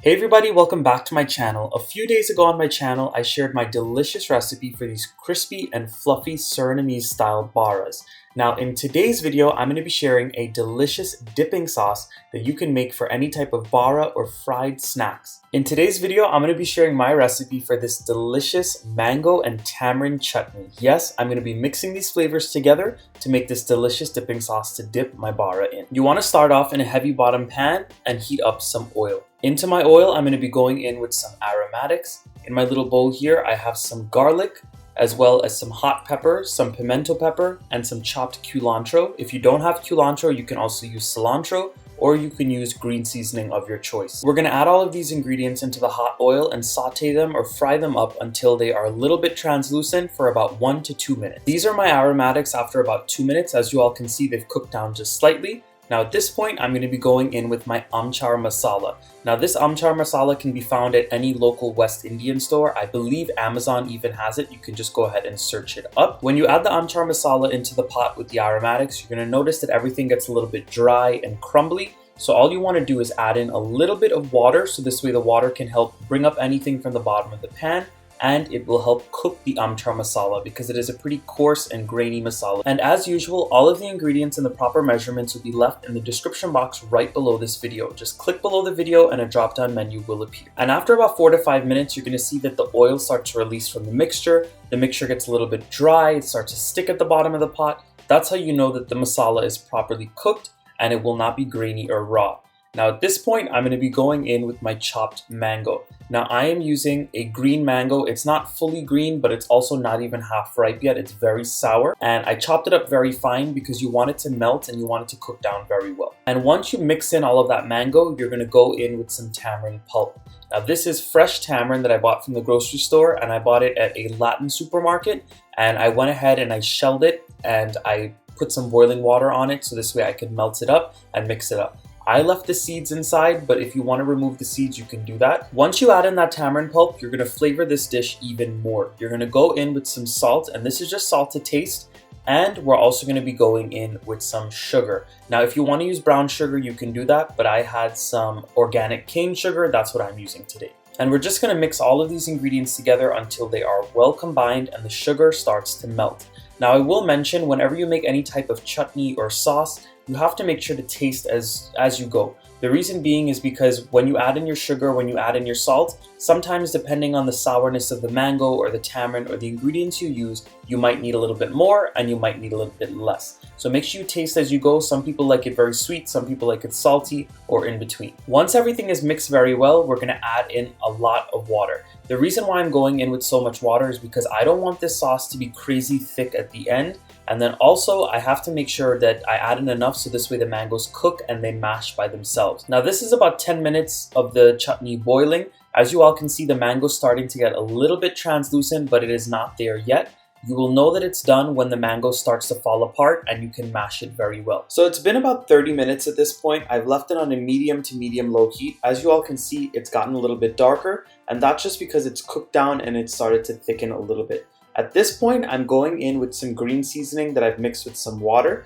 Hey everybody, welcome back to my channel. A few days ago on my channel, I shared my delicious recipe for these crispy and fluffy Surinamese style baras. Now in today's video, I'm going to be sharing a delicious dipping sauce that you can make for any type of bara or fried snacks. In today's video, I'm going to be sharing my recipe for this delicious mango and tamarind chutney. Yes, I'm going to be mixing these flavors together to make this delicious dipping sauce to dip my bara in. You want to start off in a heavy bottom pan and heat up some oil. Into my oil, I'm going to be going in with some aromatics. In my little bowl here, I have some garlic, as well as some hot pepper, some pimento pepper, and some chopped culantro. If you don't have culantro, you can also use cilantro, or you can use green seasoning of your choice. We're going to add all of these ingredients into the hot oil and saute them or fry them up until they are a little bit translucent for about 1 to 2 minutes. These are my aromatics after about 2 minutes. As you all can see, they've cooked down just slightly. Now at this point, I'm going to be going in with my amchar masala. Now this amchar masala can be found at any local West Indian store. I believe Amazon even has it. You can just go ahead and search it up. When you add the amchar masala into the pot with the aromatics, you're going to notice that everything gets a little bit dry and crumbly. So all you want to do is add in a little bit of water, so this way the water can help bring up anything from the bottom of the pan, and it will help cook the amchar masala because it is a pretty coarse and grainy masala. And as usual, all of the ingredients and the proper measurements will be left in the description box right below this video. Just click below the video and a drop down menu will appear. And after about 4 to 5 minutes, you're going to see that the oil starts to release from the mixture. The mixture gets a little bit dry, it starts to stick at the bottom of the pot. That's how you know that the masala is properly cooked and it will not be grainy or raw. Now at this point, I'm going to be going in with my chopped mango. Now I am using a green mango. It's not fully green, but it's also not even half ripe yet. It's very sour. And I chopped it up very fine because you want it to melt and you want it to cook down very well. And once you mix in all of that mango, you're going to go in with some tamarind pulp. Now this is fresh tamarind that I bought from the grocery store, and I bought it at a Latin supermarket. And I went ahead and I shelled it and I put some boiling water on it so this way I could melt it up and mix it up. I left the seeds inside, but if you want to remove the seeds, you can do that. Once you add in that tamarind pulp, you're going to flavor this dish even more. You're going to go in with some salt, and this is just salt to taste. And we're also going to be going in with some sugar. Now, if you want to use brown sugar, you can do that, but I had some organic cane sugar. That's what I'm using today. And we're just going to mix all of these ingredients together until they are well combined and the sugar starts to melt. Now, I will mention, whenever you make any type of chutney or sauce, you have to make sure to taste as you go. The reason being is because when you add in your sugar, when you add in your salt, sometimes depending on the sourness of the mango or the tamarind or the ingredients you use, you might need a little bit more and you might need a little bit less. So make sure you taste as you go. Some people like it very sweet, some people like it salty, or in between. Once everything is mixed very well, we're going to add in a lot of water. The reason why I'm going in with so much water is because I don't want this sauce to be crazy thick at the end. And then also I have to make sure that I add in enough so this way the mangoes cook and they mash by themselves. Now this is about 10 minutes of the chutney boiling. As you all can see, the mango is starting to get a little bit translucent, but it is not there yet. You will know that it's done when the mango starts to fall apart and you can mash it very well. So it's been about 30 minutes at this point. I've left it on a medium to medium low heat. As you all can see, it's gotten a little bit darker, and that's just because it's cooked down and it started to thicken a little bit. At this point, I'm going in with some green seasoning that I've mixed with some water.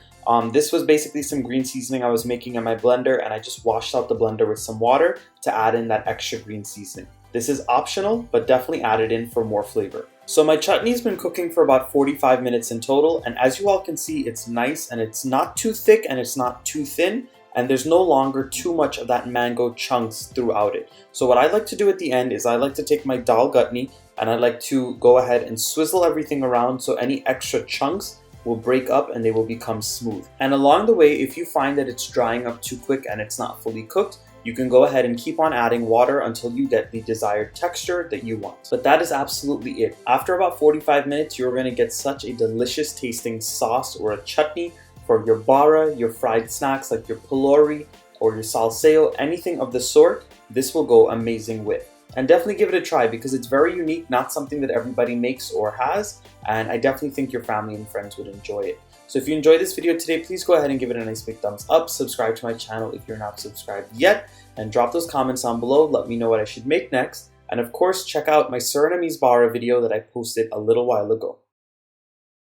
This was basically some green seasoning I was making in my blender, and I just washed out the blender with some water to add in that extra green seasoning. This is optional, but definitely add it in for more flavor. So my chutney's been cooking for about 45 minutes in total, and as you all can see, it's nice and it's not too thick and it's not too thin, and there's no longer too much of that mango chunks throughout it. So what I like to do at the end is I like to take my dal chutney and I like to go ahead and swizzle everything around so any extra chunks will break up and they will become smooth. And along the way, if you find that it's drying up too quick and it's not fully cooked, you can go ahead and keep on adding water until you get the desired texture that you want. But that is absolutely it. After about 45 minutes, you're going to get such a delicious tasting sauce or a chutney for your bara, your fried snacks like your pulori or your salseo, anything of the sort. This will go amazing with. And definitely give it a try because it's very unique, not something that everybody makes or has, and I definitely think your family and friends would enjoy it. So if you enjoyed this video today, please go ahead and give it a nice big thumbs up, subscribe to my channel if you're not subscribed yet, and drop those comments down below, let me know what I should make next, and of course check out my Surinamese bara video that I posted a little while ago.